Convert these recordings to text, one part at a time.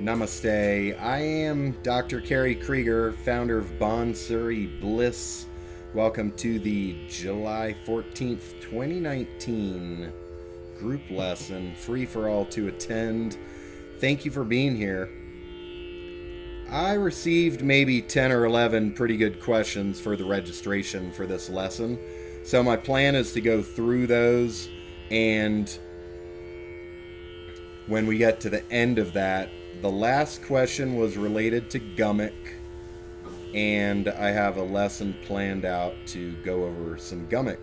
Namaste. I am Dr. Kerry Kriger, founder of Bansuri Bliss. Welcome to the July 14th, 2019 group lesson, free for all to attend. Thank you for being here. I received maybe 10 or 11 pretty good questions for the registration for this lesson. So my plan is to go through those, and when we get to the end of that, the last question was related to Gamak, and I have a lesson planned out to go over some Gamak.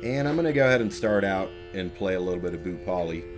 And I'm going to go ahead and start out and play a little bit of Bhoopali.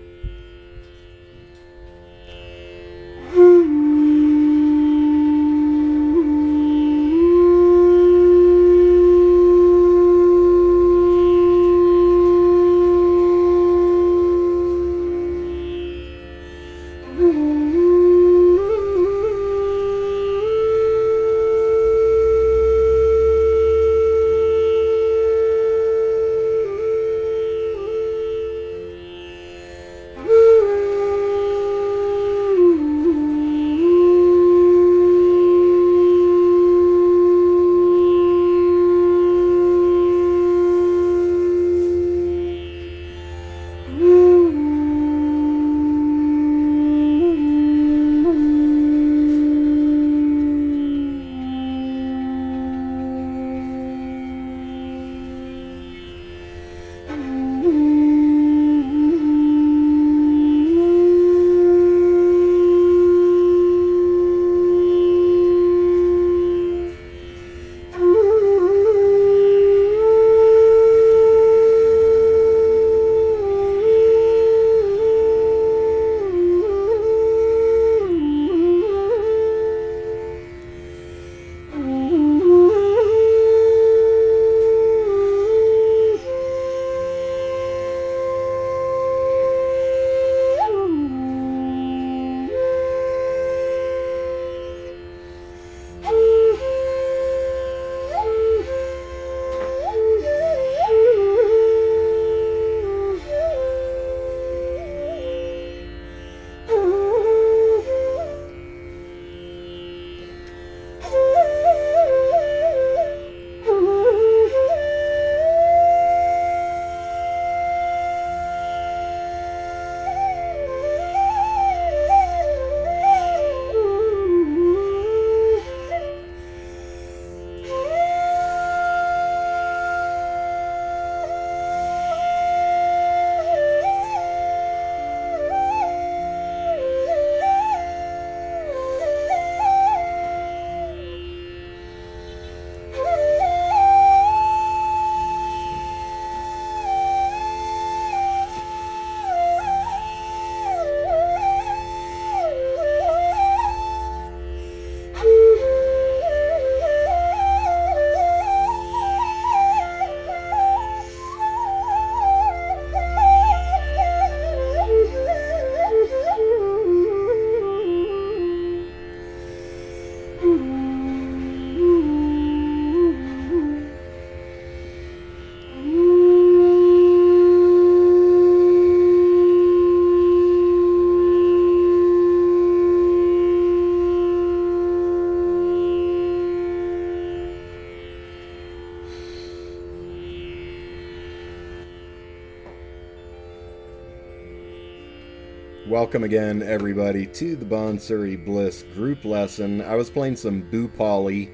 Welcome again, everybody, to the Bansuri Bliss group lesson. I was playing some Bhoopali.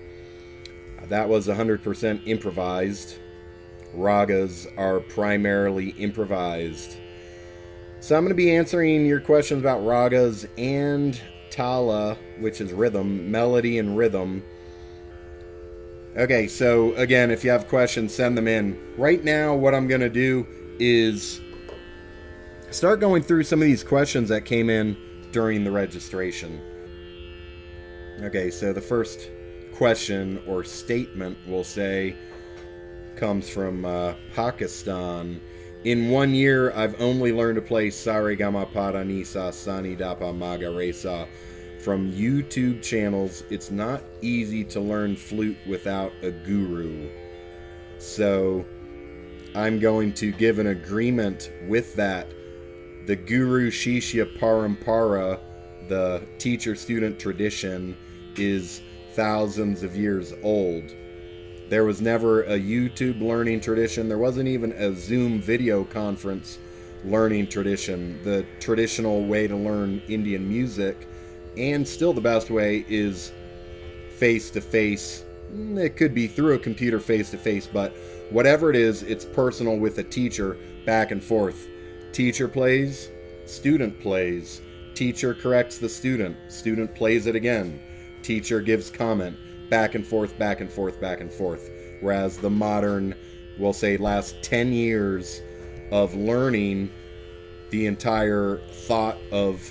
That was 100% improvised. Ragas are primarily improvised. So I'm going to be answering your questions about ragas and tala, which is rhythm, melody and rhythm. Okay, so again, if you have questions, send them in. Right now, what I'm going to do is start going through some of these questions that came in during the registration. Okay, so the first question or statement, we'll say, comes from Pakistan. In 1 year, I've only learned to play Sare Gama Pada Nisa Sani Dapa Maga Resa from YouTube channels. It's not easy to learn flute without a guru. So I'm going to give an agreement with that. The Guru-Shishya Parampara, the teacher-student tradition is thousands of years old. There was never a YouTube learning tradition. There wasn't even a Zoom video conference learning tradition. The traditional way to learn Indian music, and still the best way, is face-to-face. It could be through a computer face-to-face, but whatever it is, it's personal with a teacher, back and forth. Teacher plays, student plays. Teacher corrects the student. Student plays it again. Teacher gives comment. Back and forth, back and forth, back and forth. Whereas the modern, we'll say, last 10 years of learning, the entire thought of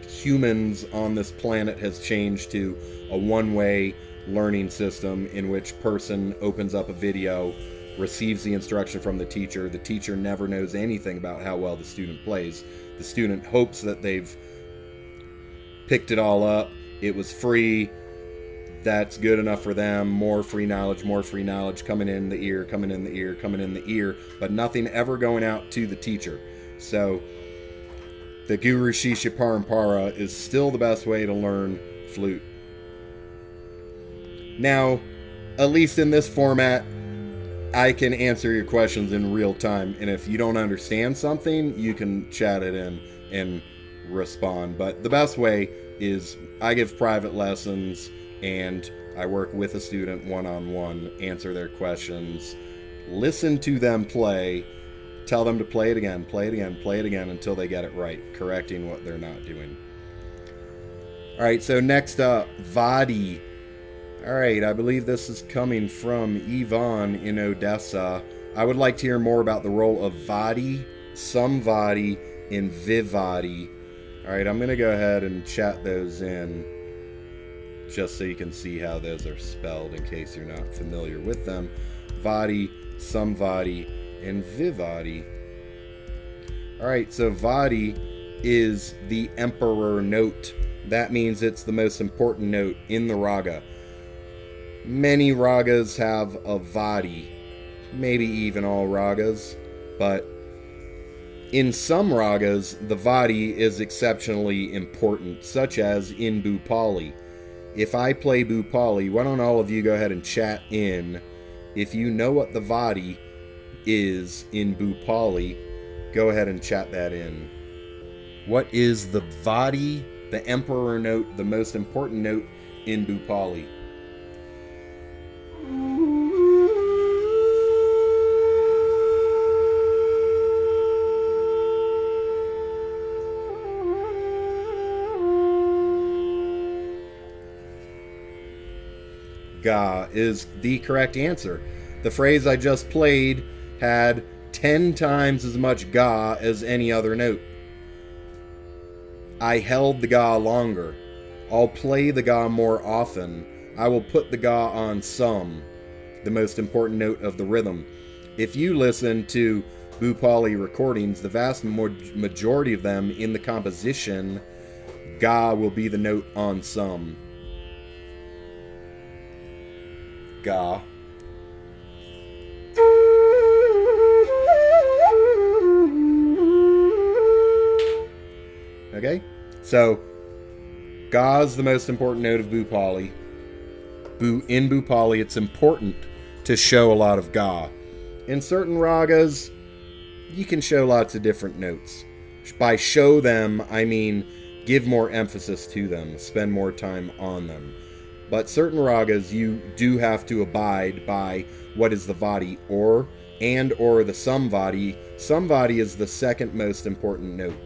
humans on this planet has changed to a one-way learning system in which person opens up a video, receives the instruction from the teacher. The teacher never knows anything about how well the student plays. The student hopes that they've picked it all up. It was free. That's good enough for them. More free knowledge coming in the ear, coming in the ear, coming in the ear, but nothing ever going out to the teacher. So the Guru-Shishya Parampara is still the best way to learn flute. Now, at least in this format, I can answer your questions in real time, and if you don't understand something, you can chat it in and respond. But the best way is I give private lessons, and I work with a student one-on-one, answer their questions, listen to them play, tell them to play it again, play it again, play it again until they get it right, correcting what they're not doing. Alright, so next up, Vadi. Alright, I believe this is coming from Ivan in Odessa. I would like to hear more about the role of Vadi, Samvadi, and Vivadi. Alright, I'm going to go ahead and chat those in, just so you can see how those are spelled in case you're not familiar with them. Vadi, Samvadi, and Vivadi. Alright, so Vadi is the emperor note. That means it's the most important note in the raga. Many ragas have a Vadi, maybe even all ragas, but in some ragas, the Vadi is exceptionally important, such as in Bhoopali. If I play Bhoopali, why don't all of you go ahead and chat in if you know what the Vadi is in Bhoopali. Go ahead and chat that in. What is the Vadi, the emperor note, the most important note in Bhoopali? Ga is the correct answer. The phrase I just played had 10 times as much ga as any other note. I held the ga longer. I'll play the ga more often. I will put the ga on sum, the most important note of the rhythm. If you listen to Bhoopali recordings, the vast majority of them in the composition, ga will be the note on sum. Ga. Okay, so ga is the most important note of Bhoopali. In Bhoopali, it's important to show a lot of ga. In certain ragas, you can show lots of different notes. By show them, I mean give more emphasis to them, spend more time on them. But certain ragas, you do have to abide by what is the Vadi or the Samvadi. Samvadi is the second most important note.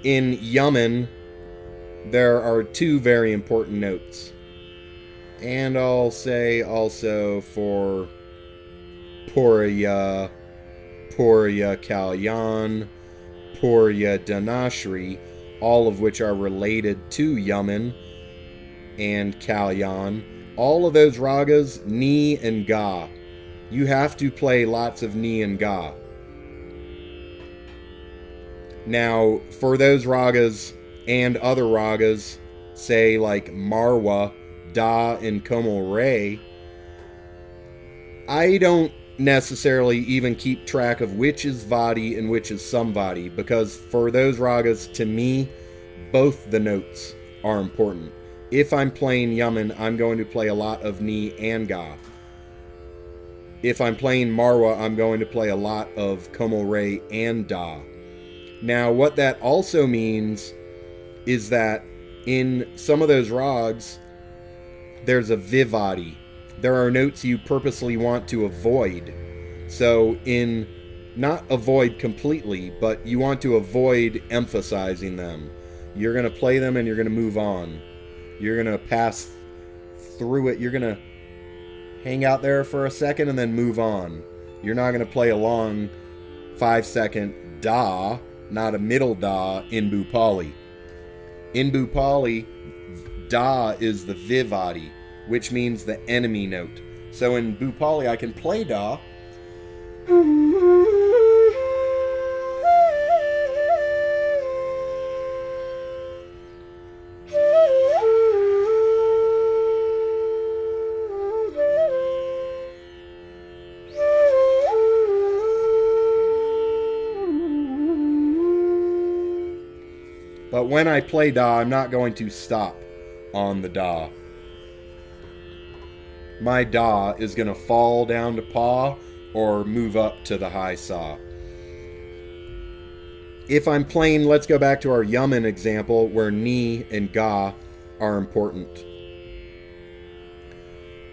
In Yaman, there are two very important notes. And I'll say also for Purya, Purya Kalyan, Purya Dhanashri, all of which are related to Yaman and Kalyan. All of those ragas, Ni and Ga. You have to play lots of Ni and Ga. Now, for those ragas and other ragas, say like Marwa, Da, and Komal Ray, I don't necessarily even keep track of which is Vadi and which is Samvadi, because for those ragas, to me, both the notes are important. If I'm playing Yaman, I'm going to play a lot of Ni and Ga. If I'm playing Marwa, I'm going to play a lot of Komal Re and Da. Now, what that also means is that in some of those rags, there's a Vivadi. There are notes you purposely want to avoid. So not avoid completely, but you want to avoid emphasizing them. You're going to play them and you're going to move on. You're going to pass through it. You're going to hang out there for a second and then move on. You're not going to play a long 5-second Da, not a middle Da, in Bhoopali. In Bhoopali, Da is the Vivadi, which means the enemy note. So in Bhoopali, I can play Da, but when I play Da, I'm not going to stop on the Da. My Da is going to fall down to Pa or move up to the high Sa. If I'm playing, let's go back to our Yaman example where Ni and Ga are important.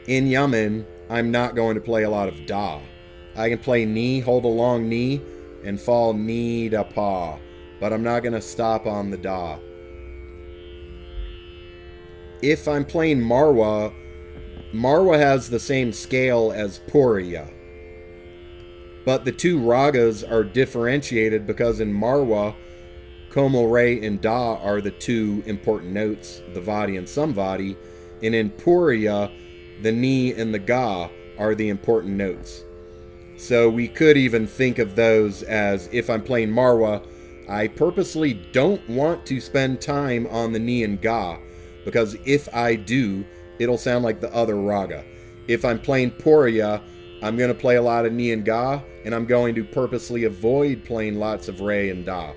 In Yaman, I'm not going to play a lot of Da. I can play Ni, hold a long Ni, and fall Ni to Pa. But I'm not going to stop on the Da. If I'm playing Marwa, Marwa has the same scale as Puriya. But the two ragas are differentiated because in Marwa, Komal Re and Da are the two important notes, the Vadi and Samvadi. And in Puriya, the Ni and the Ga are the important notes. So we could even think of those as, if I'm playing Marwa, I purposely don't want to spend time on the Ni and Ga, because if I do, it'll sound like the other raga. If I'm playing Puriya, I'm going to play a lot of Ni and Ga, and I'm going to purposely avoid playing lots of Re and Da.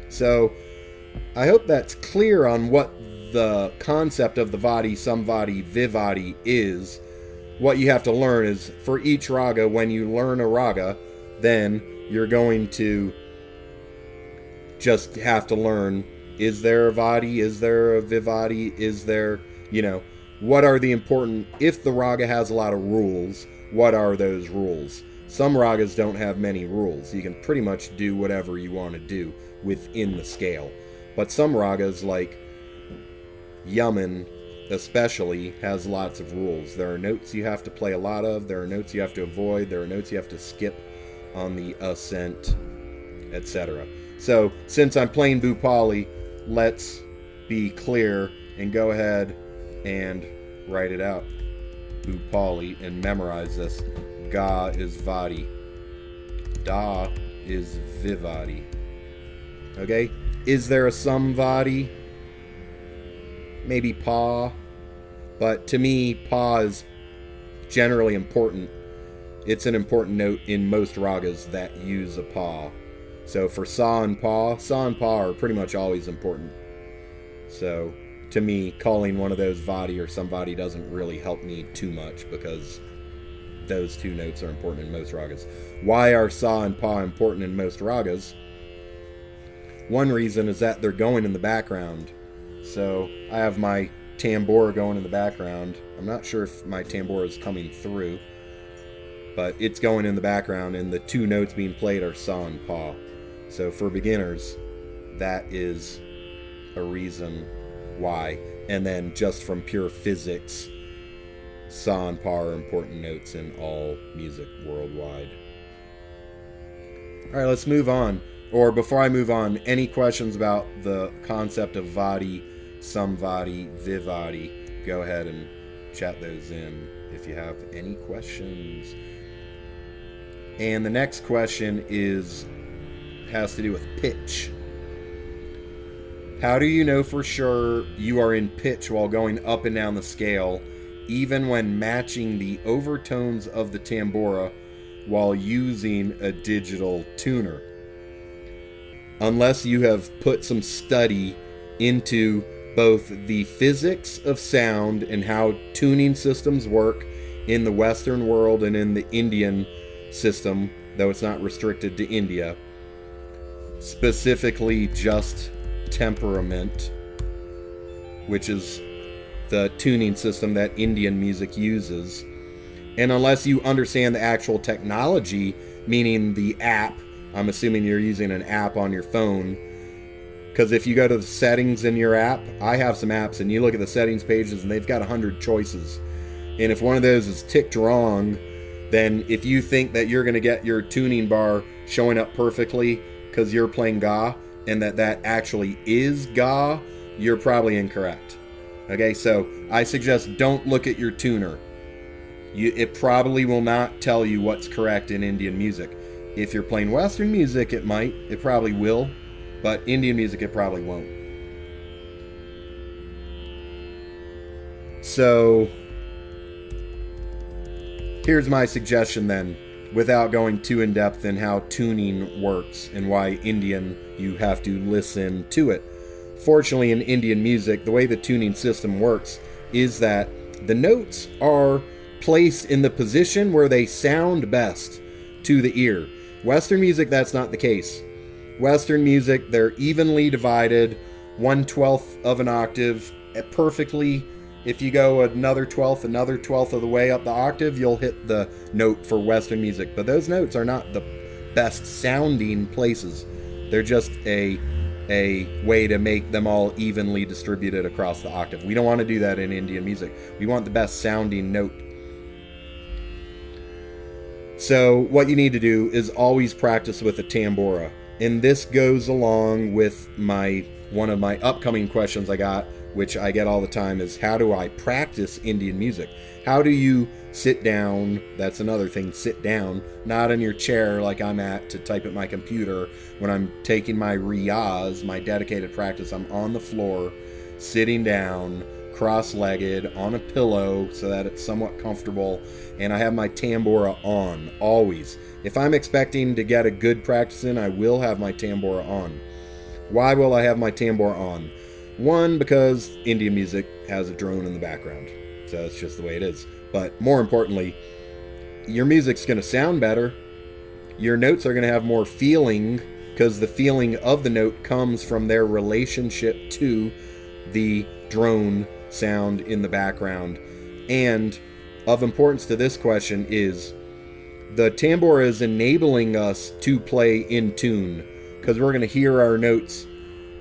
So I hope that's clear on what the concept of the Vadi, Samvadi, Vivadi is. What you have to learn is, for each raga, when you learn a raga, then you're going to just have to learn, is there a Vadi, is there a Vivadi, is there, what are the important, if the raga has a lot of rules, what are those rules? Some ragas don't have many rules. You can pretty much do whatever you want to do within the scale. But some ragas, like Yaman especially, has lots of rules. There are notes you have to play a lot of, there are notes you have to avoid, there are notes you have to skip on the ascent, etc. So, since I'm playing Bhoopali, let's be clear and go ahead and write it out. Bhoopali, and memorize this. Ga is Vadi. Da is Vivadi. Okay? Is there a Samvadi? Maybe Pa. But to me, Pa is generally important. It's an important note in most ragas that use a Pa. So for Sa and Pa are pretty much always important. So to me, calling one of those Vadi or Samvadi doesn't really help me too much, because those two notes are important in most ragas. Why are Sa and Pa important in most ragas? One reason is that they're going in the background. So I have my tambura going in the background. I'm not sure if my tambura is coming through, but it's going in the background, and the two notes being played are Sa and Pa. So for beginners, that is a reason why. And then just from pure physics, Sa and Pa are important notes in all music worldwide. Alright, let's move on. Or before I move on, any questions about the concept of Vadi, Samvadi, Vivadi, go ahead and chat those in if you have any questions. And the next question has to do with pitch. How do you know for sure you are in pitch while going up and down the scale, even when matching the overtones of the tambura while using a digital tuner. Unless you have put some study into both the physics of sound and how tuning systems work in the Western world and in the Indian system, though it's not restricted to India, specifically just temperament, which is the tuning system that Indian music uses. And unless you understand the actual technology, meaning the app, I'm assuming you're using an app on your phone, because if you go to the settings in your app, I have some apps, and you look at the settings pages and they've got 100 choices. And if one of those is ticked wrong, then if you think that you're going to get your tuning bar showing up perfectly because you're playing Ga, and that actually is Ga, you're probably incorrect. Okay, so I suggest don't look at your tuner. It probably will not tell you what's correct in Indian music. If you're playing Western music, it might. It probably will. But Indian music, it probably won't. So, here's my suggestion then, without going too in depth in how tuning works and why Indian, you have to listen to it. Fortunately, in Indian music, the way the tuning system works is that the notes are placed in the position where they sound best to the ear. Western music, that's not the case. Western music, they're evenly divided, 1/12 of an octave, perfectly. If you go another 12th of the way up the octave, you'll hit the note for Western music. But those notes are not the best sounding places. They're just a way to make them all evenly distributed across the octave. We don't want to do that in Indian music. We want the best sounding note. So what you need to do is always practice with a tambura. And this goes along with one of my upcoming questions I got, which I get all the time, is how do I practice Indian music? How do you sit down? That's another thing, sit down, not in your chair like I'm at to type at my computer. When I'm taking my Riyaz, my dedicated practice, I'm on the floor, sitting down, cross-legged, on a pillow so that it's somewhat comfortable, and I have my tambura on, always. If I'm expecting to get a good practice in, I will have my tambura on. Why will I have my tambura on? One, because Indian music has a drone in the background, so it's just the way it is. But more importantly, your music's going to sound better. Your notes are going to have more feeling, because the feeling of the note comes from their relationship to the drone sound in the background. And of importance to this question is the tambura is enabling us to play in tune, because we're going to hear our notes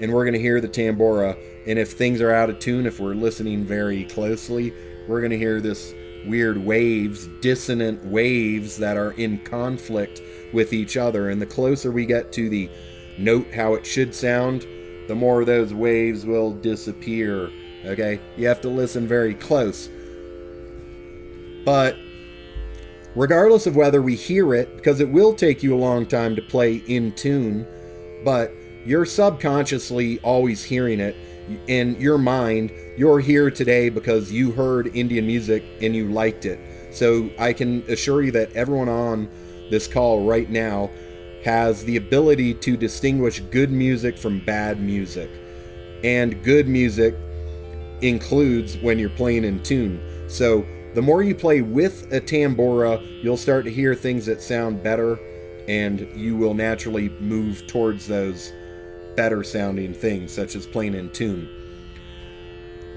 and we're going to hear the tambura, and if things are out of tune, if we're listening very closely, we're going to hear this weird waves, dissonant waves that are in conflict with each other. And the closer we get to the note how it should sound, the more those waves will disappear. Okay, you have to listen very close. But regardless of whether we hear it, because it will take you a long time to play in tune, but you're subconsciously always hearing it in your mind. You're here today because you heard Indian music and you liked it. So I can assure you that everyone on this call right now has the ability to distinguish good music from bad music. And good music includes when you're playing in tune. So the more you play with a tambura, you'll start to hear things that sound better, and you will naturally move towards those better sounding things, such as playing in tune.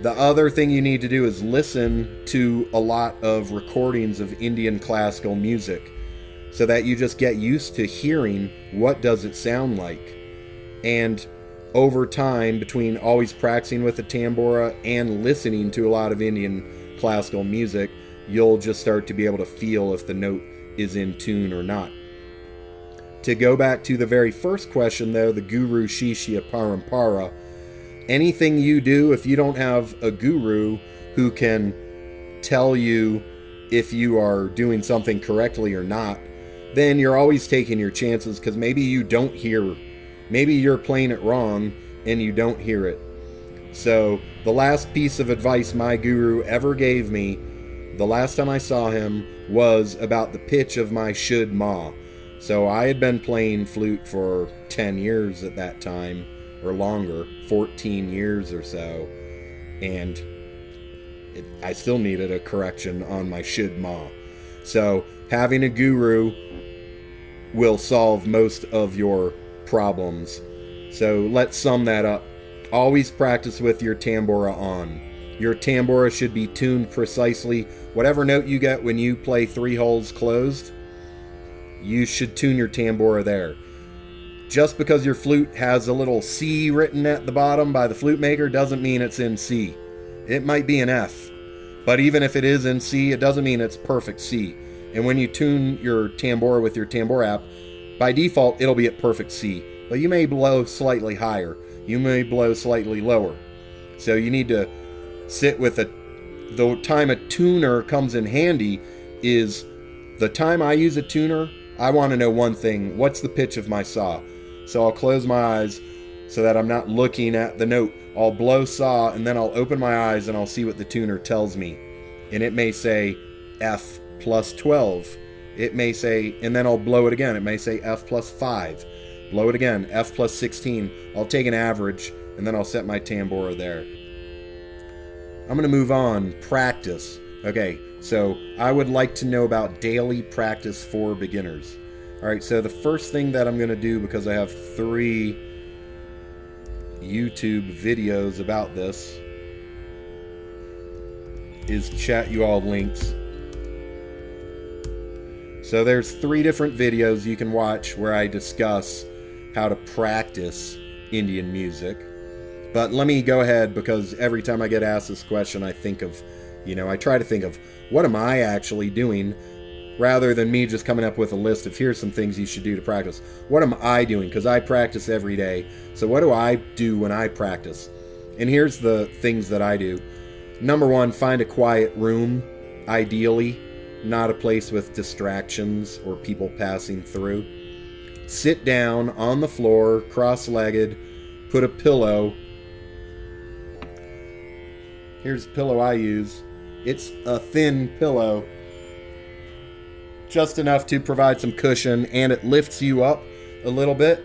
The other thing you need to do is listen to a lot of recordings of Indian classical music, so that you just get used to hearing what does it sound like. And over time, between always practicing with the tambura and listening to a lot of Indian classical music, you'll just start to be able to feel if the note is in tune or not. To go back to the very first question, though, the Guru-Shishya Parampara, anything you do, if you don't have a guru who can tell you if you are doing something correctly or not, then you're always taking your chances, because maybe you don't hear, maybe you're playing it wrong and you don't hear it. So the last piece of advice my guru ever gave me the last time I saw him was about the pitch of my should ma. So I had been playing flute for 10 years at that time, or longer, 14 years or so, and I still needed a correction on my should ma. So having a guru will solve most of your problems. So let's sum that up. Always practice with your tambura on. Your tambura should be tuned precisely. Whatever note you get when you play 3 holes closed, you should tune your tambura there. Just because your flute has a little C written at the bottom by the flute maker doesn't mean it's in C. It might be an F. But even if it is in C, it doesn't mean it's perfect C. And when you tune your tambura with your tambura app, by default, it'll be at perfect C. But you may blow slightly higher. You may blow slightly lower. So you need to sit with the time a tuner comes in handy is the time I use a tuner. I want to know one thing. What's the pitch of my saw? So I'll close my eyes so that I'm not looking at the note. I'll blow saw and then I'll open my eyes and I'll see what the tuner tells me. And it may say F plus 12. It may say, and then I'll blow it again. It may say F plus 5. Blow it again, F plus 16. I'll take an average and then I'll set my tambura there. I'm going to move on. Practice. Okay, so I would like to know about daily practice for beginners. Alright, so the first thing that I'm going to do, because I have 3 YouTube videos about this, is chat you all links. So there's 3 different videos you can watch where I discuss how to practice Indian music. But let me go ahead, because every time I get asked this question, I think of, I try to think of, what am I actually doing, rather than me just coming up with a list of, here's some things you should do to practice. What am I doing? Because I practice every day. So what do I do when I practice? And here's the things that I do. Number 1, find a quiet room, ideally, not a place with distractions or people passing through. Sit down on the floor, cross-legged, put a pillow. Here's the pillow I use. It's a thin pillow, just enough to provide some cushion, and it lifts you up a little bit.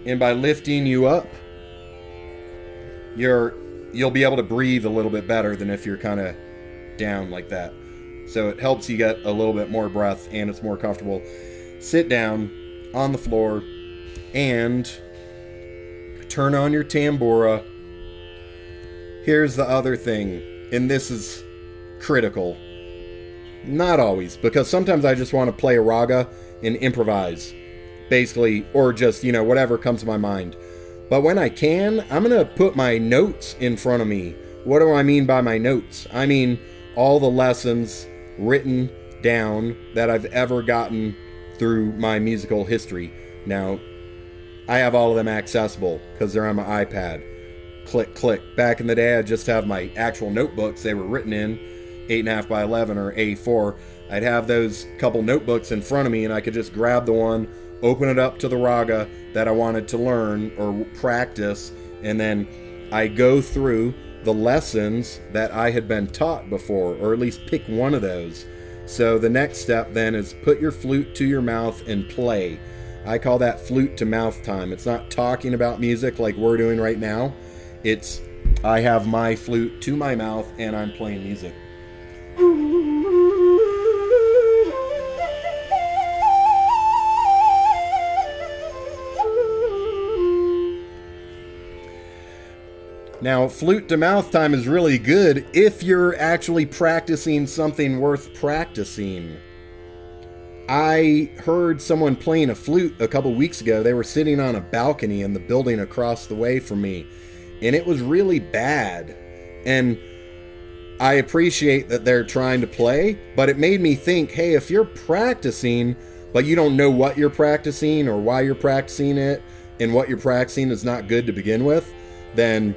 And by lifting you up, you'll be able to breathe a little bit better than if you're kind of down like that. So it helps you get a little bit more breath, and it's more comfortable. Sit down on the floor and turn on your tambura. Here's the other thing, and this is critical. Not always, because sometimes I just want to play a raga and improvise, basically, or just, whatever comes to my mind. But when I can, I'm going to put my notes in front of me. What do I mean by my notes? I mean all the lessons written down that I've ever gotten through my musical history. Now, I have all of them accessible because they're on my iPad. Click, click. Back in the day, I'd just have my actual notebooks. They were written in 8.5 by 11 or A4. I'd have those couple notebooks in front of me, and I could just grab the one, open it up to the raga that I wanted to learn or practice, and then I go through the lessons that I had been taught before, or at least pick one of those. So the next step then is put your flute to your mouth and play. I call that flute to mouth time. It's not talking about music like we're doing right now. It's I have my flute to my mouth and I'm playing music. Now, flute to mouth time is really good if you're actually practicing something worth practicing. I heard someone playing a flute a couple weeks ago. They were sitting on a balcony in the building across the way from me, and it was really bad. And I appreciate that they're trying to play, but it made me think, hey, if you're practicing, but you don't know what you're practicing or why you're practicing it, and what you're practicing is not good to begin with, then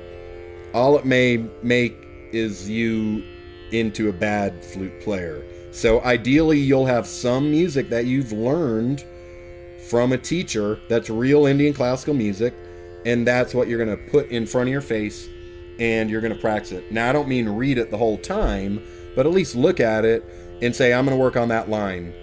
all it may make is you into a bad flute player. So ideally, you'll have some music that you've learned from a teacher that's real Indian classical music, and that's what you're going to put in front of your face, and you're going to practice it. Now, I don't mean read it the whole time, but at least look at it and say, I'm going to work on that line.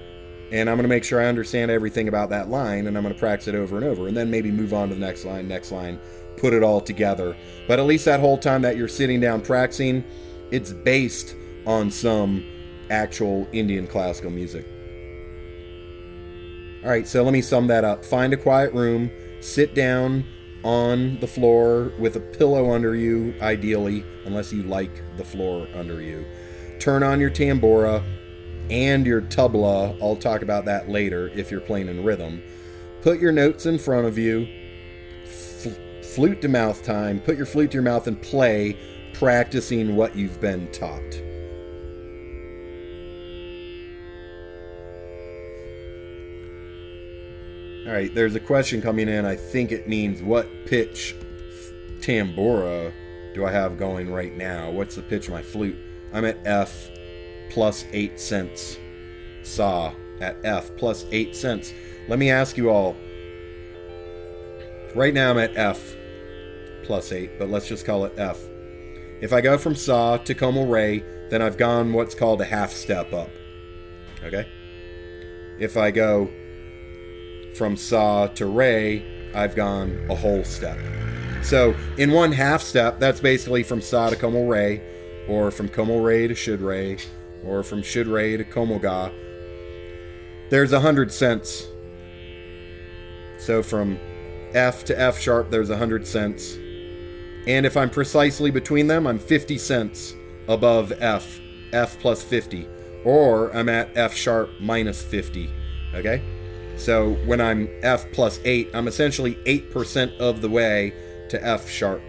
And I'm going to make sure I understand everything about that line, and I'm going to practice it over and over. And then maybe move on to the next line, put it all together. But at least that whole time that you're sitting down practicing, it's based on some actual Indian classical music. All right, so let me sum that up. Find a quiet room, sit down on the floor with a pillow under you, ideally, unless you like the floor under you. Turn on your tambura and your tabla. I'll talk about that later if you're playing in rhythm. Put your notes in front of you. Flute to mouth time. Put your flute to your mouth and play, practicing what you've been taught. All right, there's a question coming in. I think it means what pitch tambura do I have going right now? What's the pitch of my flute? I'm at F plus 8 cents. Sa at F plus 8 cents. Let me ask you all. Right now I'm at F plus 8, but let's just call it F. If I go from Sa to como re, then I've gone what's called a half step up. Okay? If I go from Sa to re, I've gone a whole step. So in one half step, that's basically from Sa to como re, or from como re to should re, or from should re to como ga. There's 100 cents. So from F to F sharp, there's 100 cents. And if I'm precisely between them, I'm 50 cents above F. F plus 50. Or I'm at F sharp minus 50. Okay? So when I'm F plus 8, I'm essentially 8% of the way to F sharp.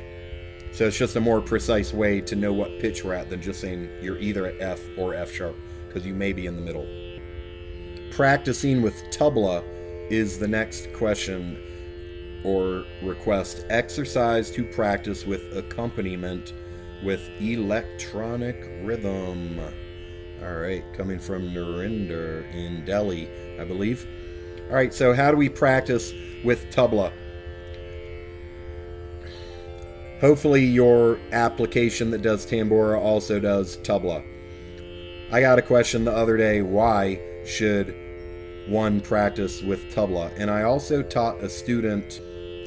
So it's just a more precise way to know what pitch we're at than just saying you're either at F or F sharp, because you may be in the middle. Practicing with tabla is the next question or request. Exercise to practice with accompaniment with electronic rhythm. All right, coming from Narinder in Delhi, I believe. All right, so how do we practice with tabla? Hopefully your application that does tambura also does tabla. I got a question the other day, why should one practice with tabla? And I also taught a student.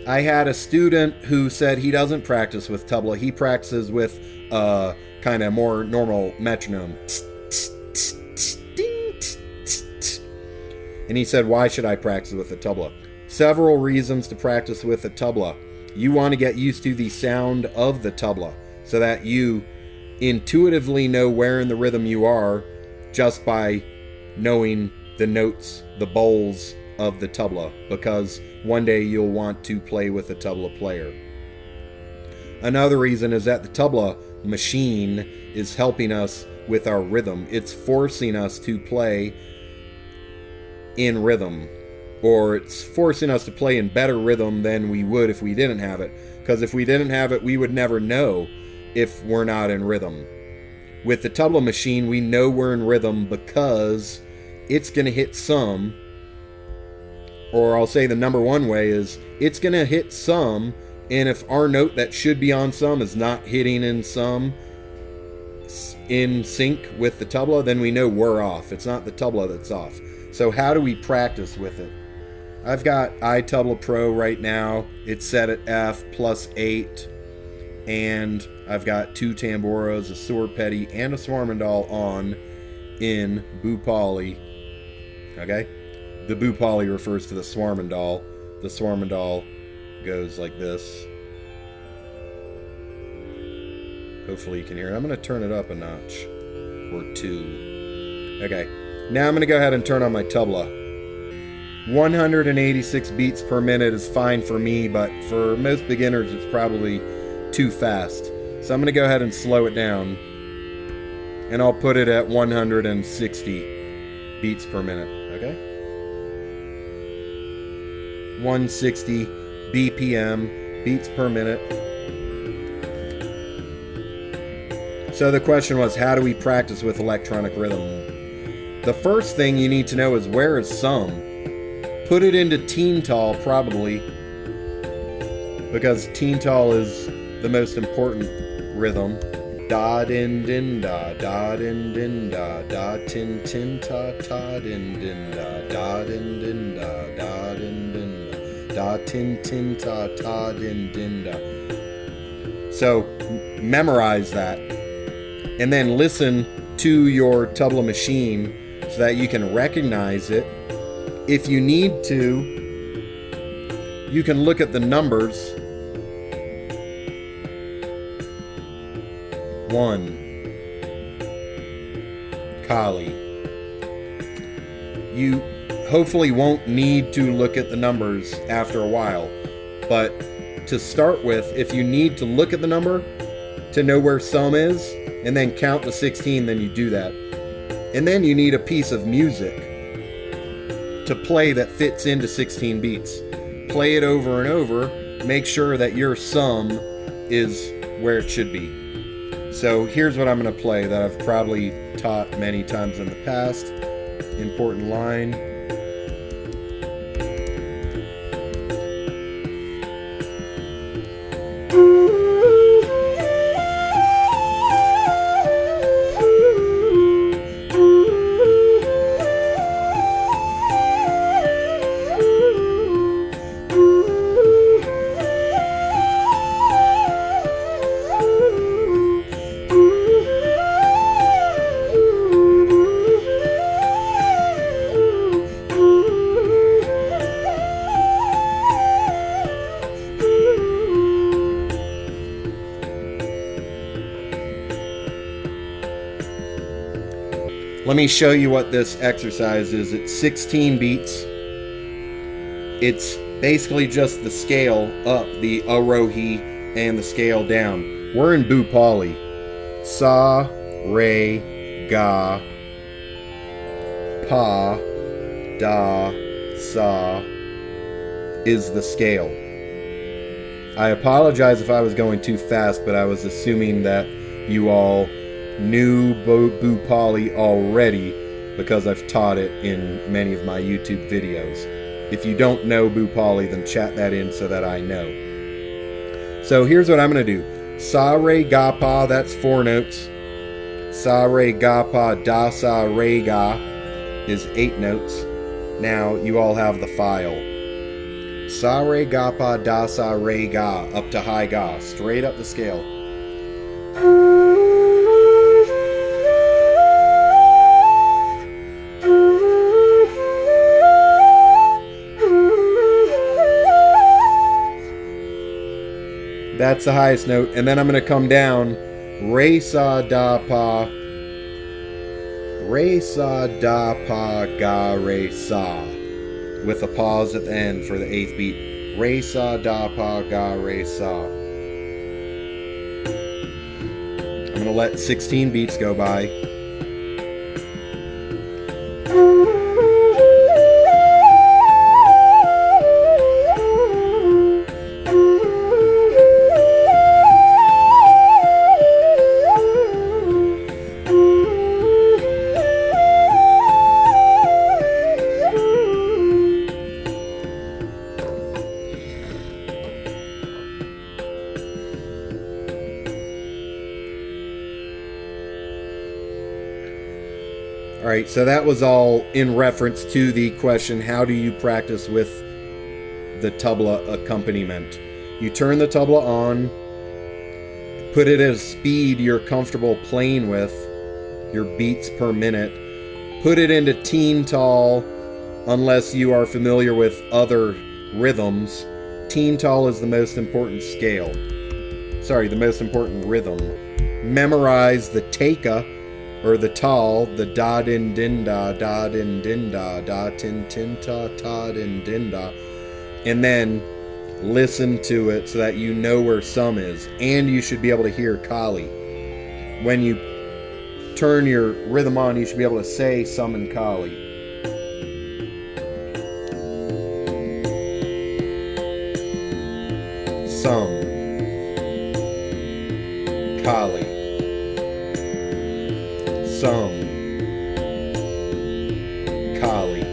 I had a student who said he doesn't practice with tabla. He practices with a kind of more normal metronome. And he said, why should I practice with a tabla? Several reasons to practice with a tabla. You want to get used to the sound of the tabla so that you intuitively know where in the rhythm you are just by knowing the notes, the bowls of the tabla, because one day you'll want to play with a tabla player. Another reason is that the tabla machine is helping us with our rhythm. It's forcing us to play in rhythm, or it's forcing us to play in better rhythm than we would if we didn't have it. Because if we didn't have it, we would never know if we're not in rhythm. With the tabla machine, we know we're in rhythm because it's going to hit some, or I'll say the number one way is it's going to hit some, and if our note that should be on some is not hitting in some in sync with the tabla, then we know we're off. It's not the tabla that's off. So how do we practice with it? I've got iTabla Pro right now. It's set at F plus 8. And I've got 2 tamburas, a Surpeti, and a Swarmandal on in Bhoopali. Okay? The Bhoopali refers to the Swarmandal. The Swarmandal goes like this. Hopefully you can hear it. I'm going to turn it up a notch. Or 2. Okay. Now I'm going to go ahead and turn on my tabla. 186 beats per minute is fine for me, but for most beginners it's probably too fast. So I'm going to go ahead and slow it down. And I'll put it at 160 beats per minute. Okay? 160 BPM, beats per minute. So the question was, how do we practice with electronic rhythm? The first thing you need to know is, where is some? Put it into Teental, probably, because Teental is the most important rhythm. Da din din da, da din din da, da tin tin ta ta din din da, da din din da, da din din da, da tin tin ta ta din din da. So memorize that, and then listen to your tabla machine so that you can recognize it. If you need to, you can look at the numbers. 1, Kali. You hopefully won't need to look at the numbers after a while, but to start with, if you need to look at the number to know where some is and then count to 16, then you do that. And then you need a piece of music to play that fits into 16 beats. Play it over and over, make sure that your sum is where it should be. So here's what I'm going to play that I've probably taught many times in the past. Important line. Let me show you what this exercise is. It's 16 beats. It's basically just the scale up, the arohi, and the scale down. We're in Bhoopali. Sa, re, ga, pa, da, sa is the scale. I apologize if I was going too fast, but I was assuming that you all knew Bhoopali already because I've taught it in many of my YouTube videos. If you don't know Bhoopali, then chat that in so that I know. So here's what I'm going to do. Sa, re, ga, pa, that's 4 notes. Sa, re, ga, pa, da, sa, re, ga is 8 notes. Now you all have the file. Sa, re, ga, pa, da, sa, re, ga, up to high ga, straight up the scale. That's the highest note. And then I'm going to come down. Re, sa, da, pa. Re, sa, da, pa, ga, re, sa. With a pause at the end for the 8th beat. Re, sa, da, pa, ga, re, sa. I'm going to let 16 beats go by. Alright, so that was all in reference to the question, how do you practice with the tabla accompaniment? You turn the tabla on, put it at a speed you're comfortable playing with, your beats per minute. Put it into Teental, unless you are familiar with other rhythms. Teental is the most important scale. Sorry, the most important rhythm. Memorize the teka, or the tal, the da din din da, da din din da, da tin tin ta ta din din da, and then listen to it so that you know where some is, and you should be able to hear Kali. When you turn your rhythm on, you should be able to say some in Kali. Some, Kali. Some, Kali.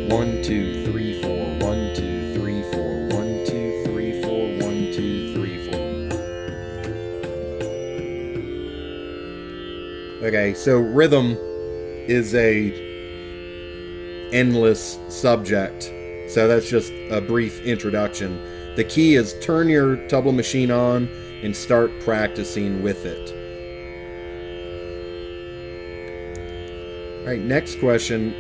1, 2, 3, 4. 1, 2, 3, 4. 1, 2, 3, 4. 1, 2, 3, 4. Okay, so rhythm is a endless subject. So that's just a brief introduction. The key is turn your tabla machine on and start practicing with it. All right, next question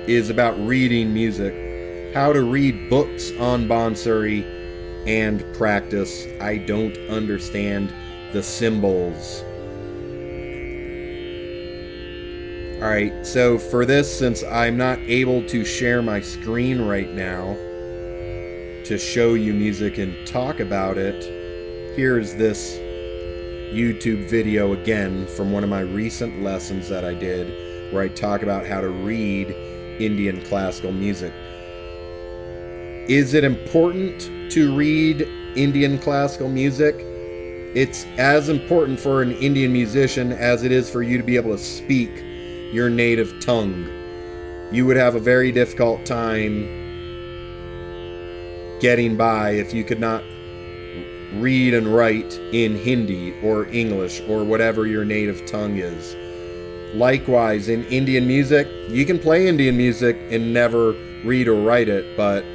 is about reading music. How to read books on Bansuri and practice. I don't understand the symbols. Alright, so for this, since I'm not able to share my screen right now to show you music and talk about it, here's this YouTube video again from one of my recent lessons that I did, where I talk about how to read Indian classical music. Is it important to read Indian classical music? It's as important for an Indian musician as it is for you to be able to speak your native tongue. You would have a very difficult time getting by if you could not read and write in Hindi or English or whatever your native tongue is. Likewise, in Indian music, you can play Indian music and never read or write it, but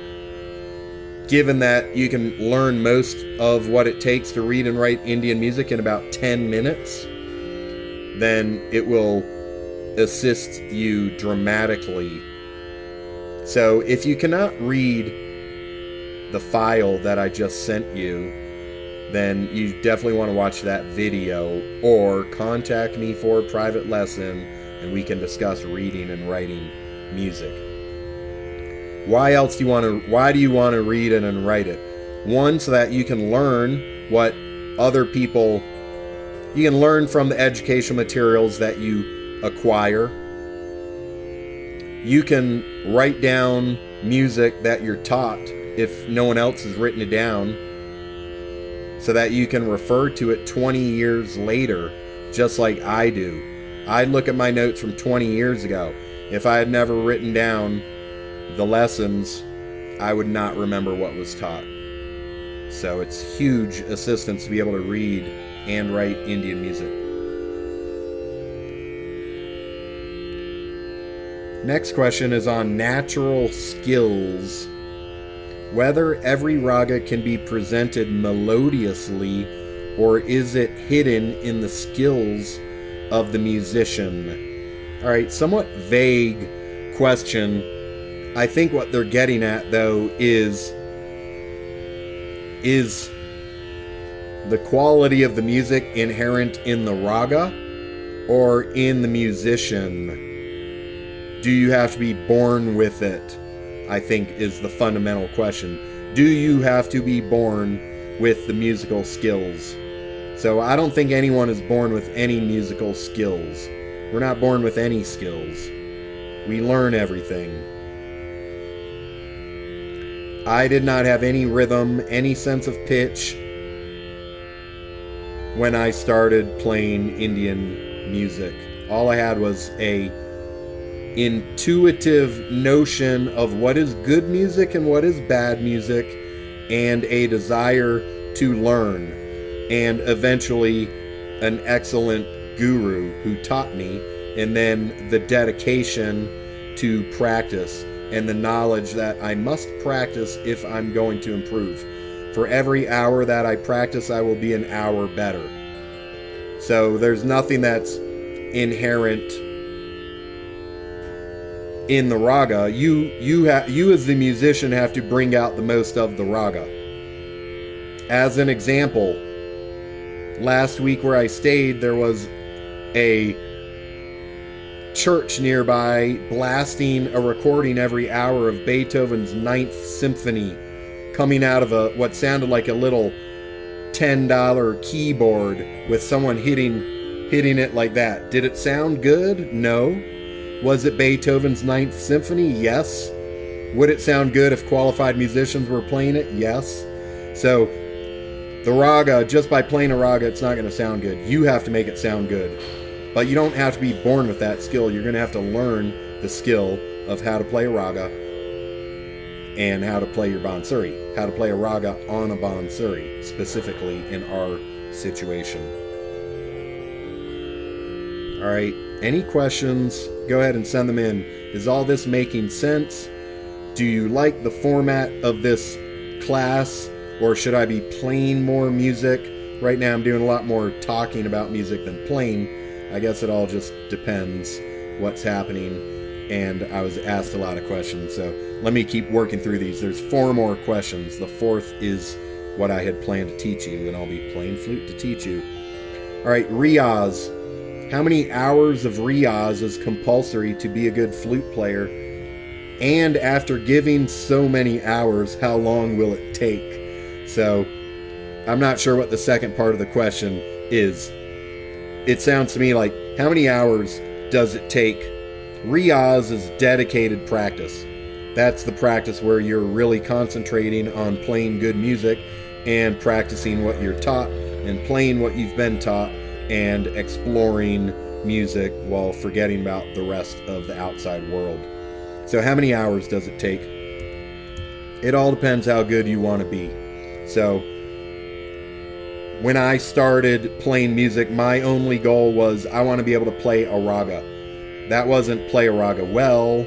given that you can learn most of what it takes to read and write Indian music in about 10 minutes, then it will assist you dramatically. So if you cannot read the file that I just sent you, then you definitely want to watch that video or contact me for a private lesson and we can discuss reading and writing music. Why do you want to read it and write it? One, so that you can learn what other people, you can learn from the educational materials that you acquire. You can write down music that you're taught if no one else has written it down, so that you can refer to it 20 years later, just like I do. I look at my notes from 20 years ago. If I had never written down the lessons, I would not remember what was taught. So it's huge assistance to be able to read and write Indian music. Next question is on natural skills. Whether every raga can be presented melodiously, or is it hidden in the skills of the musician? Alright, somewhat vague question. I think what they're getting at, though, is the quality of the music inherent in the raga or in the musician? Do you have to be born with it? I think is the fundamental question. Do you have to be born with the musical skills? So I don't think anyone is born with any musical skills. We're not born with any skills. We learn everything. I did not have any rhythm, any sense of pitch when I started playing Indian music. All I had was a intuitive notion of what is good music and what is bad music, and a desire to learn, and eventually an excellent guru who taught me, and then the dedication to practice and the knowledge that I must practice if I'm going to improve. For every hour that I practice, I will be an hour better. So there's nothing that's inherent in the raga. You as the musician have to bring out the most of the raga. As an example, last week where I stayed, there was a church nearby blasting a recording every hour of Beethoven's Ninth Symphony, coming out of what sounded like a little $10 keyboard with someone hitting it like that. Did it sound good? No. Was it Beethoven's Ninth Symphony? Yes. Would it sound good if qualified musicians were playing it? Yes. So the raga, just by playing a raga, it's not going to sound good. You have to make it sound good. But you don't have to be born with that skill. You're going to have to learn the skill of how to play a raga and how to play your Bansuri. How to play a raga on a Bansuri, specifically in our situation. All right, any questions, go ahead and send them in. Is all this making sense? Do you like the format of this class, or should I be playing more music? Right now I'm doing a lot more talking about music than playing. I guess it all just depends what's happening, and I was asked a lot of questions, so let me keep working through these. There's 4 more questions. The 4th is what I had planned to teach you, and I'll be playing flute to teach you. All right, Riyaz. How many hours of Riyaz is compulsory to be a good flute player? And after giving so many hours, how long will it take? So, I'm not sure what the second part of the question is. It sounds to me like, how many hours does it take? Riyaz is dedicated practice. That's the practice where you're really concentrating on playing good music and practicing what you're taught and playing what you've been taught and exploring music while forgetting about the rest of the outside world. So how many hours does it take? It all depends how good you want to be. So when I started playing music, my only goal was I want to be able to play a raga. That wasn't play a raga well,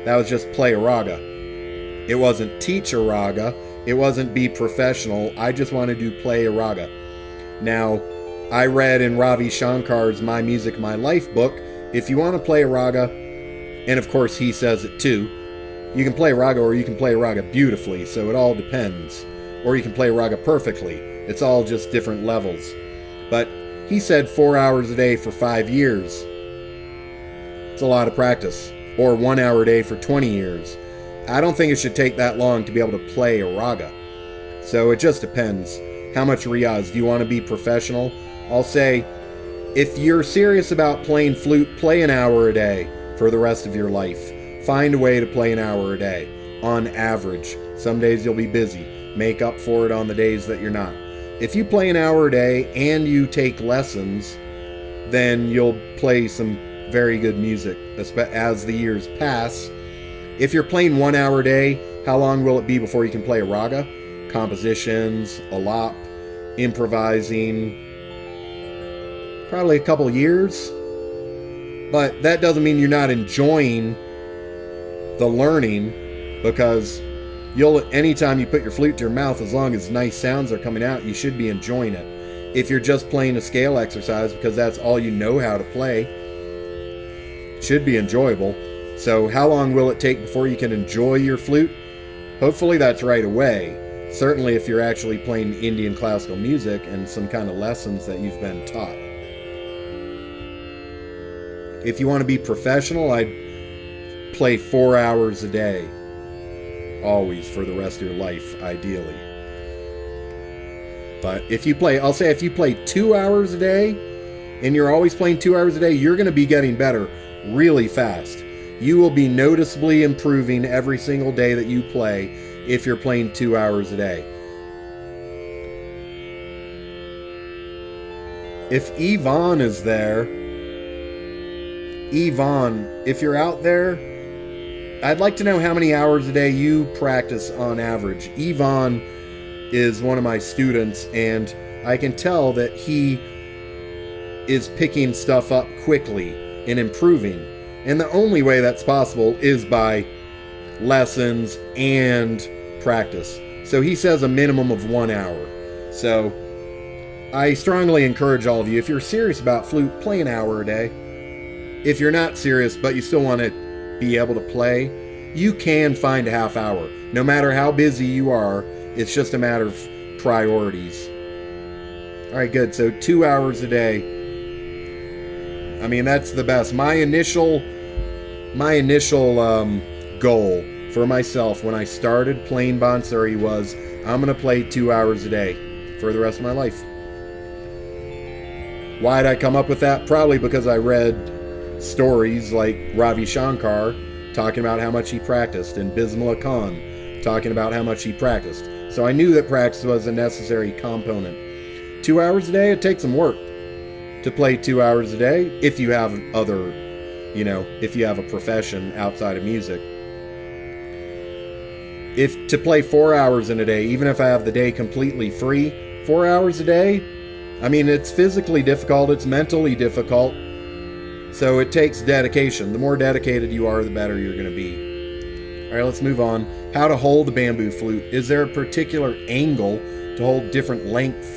that was just play a raga. It wasn't teach a raga, it wasn't be professional, I just wanted to play a raga. Now, I read in Ravi Shankar's My Music, My Life book, if you want to play a raga, and of course he says it too, you can play a raga or you can play a raga beautifully, so it all depends. Or you can play a raga perfectly. It's all just different levels. But he said 4 hours a day for 5 years. It's a lot of practice. Or 1 hour a day for 20 years. I don't think it should take that long to be able to play a raga. So it just depends. How much Riyaz? Do you want to be professional? I'll say, if you're serious about playing flute, play an hour a day for the rest of your life. Find a way to play an hour a day, on average. Some days you'll be busy. Make up for it on the days that you're not. If you play an hour a day and you take lessons, then you'll play some very good music as the years pass. If you're playing 1 hour a day, how long will it be before you can play a raga? Compositions, alap, improvising, probably a couple years. But that doesn't mean you're not enjoying the learning, because anytime you put your flute to your mouth, as long as nice sounds are coming out, you should be enjoying it. If you're just playing a scale exercise because that's all you know how to play, it should be enjoyable. So how long will it take before you can enjoy your flute? Hopefully that's right away. Certainly if you're actually playing Indian classical music and some kind of lessons that you've been taught. If you want to be professional, I'd play 4 hours a day. Always, for the rest of your life, ideally. But if you play, I'll say if you play 2 hours a day, and you're always playing 2 hours a day, you're going to be getting better really fast. You will be noticeably improving every single day that you play if you're playing 2 hours a day. If Yvonne is there, Yvonne, if you're out there, I'd like to know how many hours a day you practice on average. Yvonne is one of my students, and I can tell that he is picking stuff up quickly and improving. And the only way that's possible is by lessons and practice. So he says a minimum of 1 hour. So I strongly encourage all of you, if you're serious about flute, play an hour a day. If you're not serious, but you still want to be able to play, you can find a half hour. No matter how busy you are, it's just a matter of priorities. All right, good. So 2 hours a day. I mean, that's the best. My initial goal for myself when I started playing Bansuri was, I'm going to play 2 hours a day for the rest of my life. Why'd I come up with that? Probably because I read stories like Ravi Shankar talking about how much he practiced, and Bismillah Khan talking about how much he practiced. So I knew that practice was a necessary component. 2 hours a day, it takes some work to play 2 hours a day if you have if you have a profession outside of music. If to play 4 hours in a day, even if I have the day completely free, 4 hours a day, I mean, it's physically difficult, it's mentally difficult, So it takes dedication. The more dedicated you are, the better you're going to be. All right, let's move on. How to hold the bamboo flute. Is there a particular angle to hold different lengths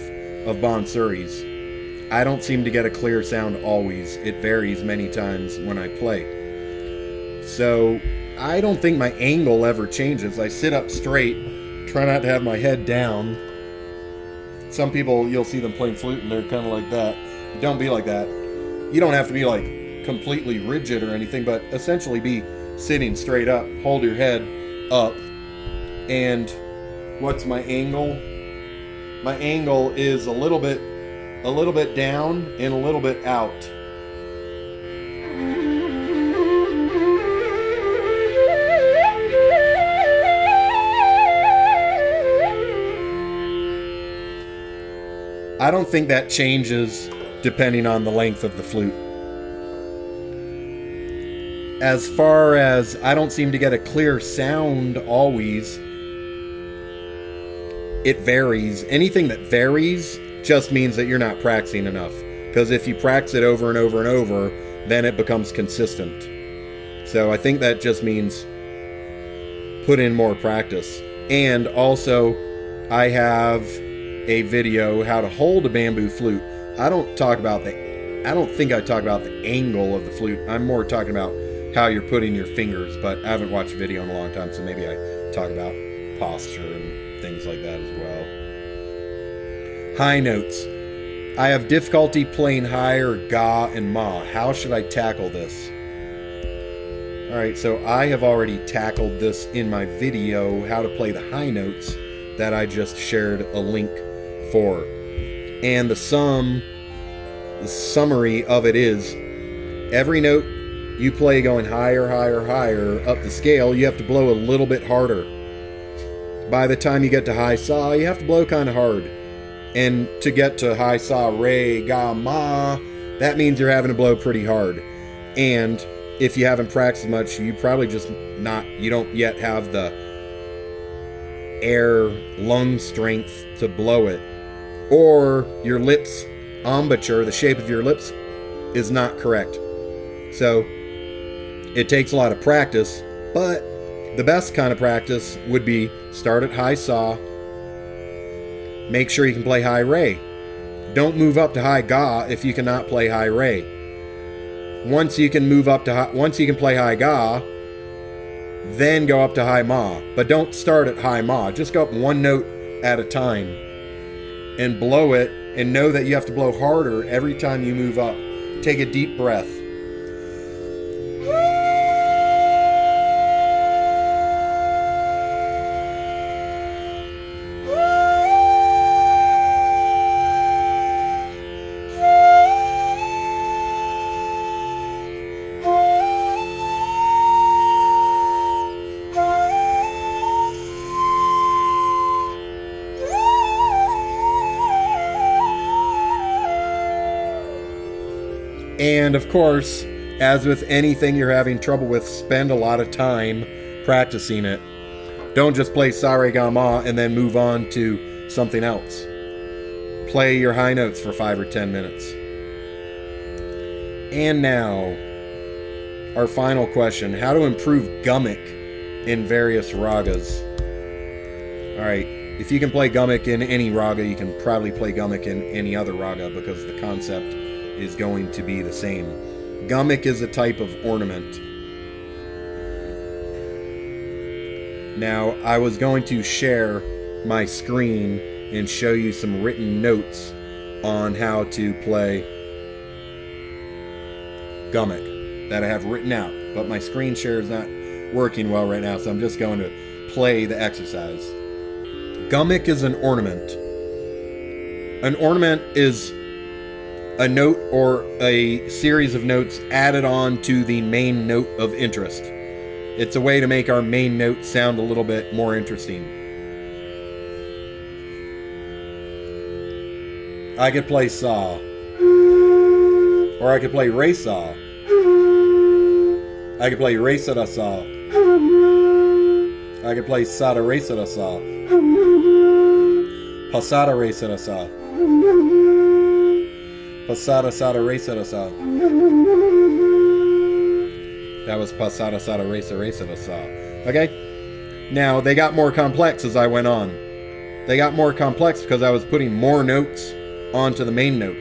of bansuris? I don't seem to get a clear sound always. It varies many times when I play. So I don't think my angle ever changes. I sit up straight, try not to have my head down. Some people, you'll see them playing flute and they're kind of like that. Don't be like that. You don't have to be like completely rigid or anything, but essentially be sitting straight up. Hold your head up. And what's my angle? My angle is a little bit down and a little bit out. I don't think that changes depending on the length of the flute. As far as I don't seem to get a clear sound always, it varies. Anything that varies just means that you're not practicing enough. Because if you practice it over and over and over, then it becomes consistent. So I think that just means put in more practice. And also, I have a video how to hold a bamboo flute. I don't think I talk about the angle of the flute. I'm more talking about how you're putting your fingers, but I haven't watched a video in a long time, so maybe I talk about posture and things like that as well. High notes. I have difficulty playing higher ga and ma. How should I tackle this? Alright, so I have already tackled this in my video, how to play the high notes, that I just shared a link for. And the summary of it is, every note you play going higher, higher, higher up the scale, you have to blow a little bit harder. By the time you get to high sa, you have to blow kind of hard. And to get to high sa, re, ga, ma, that means you're having to blow pretty hard. And if you haven't practiced much, you probably you don't yet have the air lung strength to blow it. Or your lips embouchure, the shape of your lips, is not correct. So it takes a lot of practice, but the best kind of practice would be start at high sa, make sure you can play high re. Don't move up to high ga if you cannot play high re. Once you can play high ga, then go up to high ma. But don't start at high ma. Just go up one note at a time and blow it, and know that you have to blow harder every time you move up. Take a deep breath. And of course, as with anything you're having trouble with, spend a lot of time practicing it. Don't just play sa, re, ga, ma and then move on to something else. Play your high notes for 5 or 10 minutes. And now, our final question. How to improve Gamak in various ragas. Alright, if you can play Gamak in any raga, you can probably play Gamak in any other raga because the concept is going to be the same. Gamak is a type of ornament. Now, I was going to share my screen and show you some written notes on how to play Gamak that I have written out, but my screen share is not working well right now, so I'm just going to play the exercise. Gamak is an ornament. An ornament is a note or a series of notes added on to the main note of interest. It's a way to make our main note sound a little bit more interesting. I could play sa, or I could play re sa. I could play re sa da sa. I could play sa da re sa da sa. Pasada re sa da sa. Pasada, sada, re, sada, sa. That was pasada sada resa resa da sa. Okay? Now, they got more complex as I went on. They got more complex because I was putting more notes onto the main note.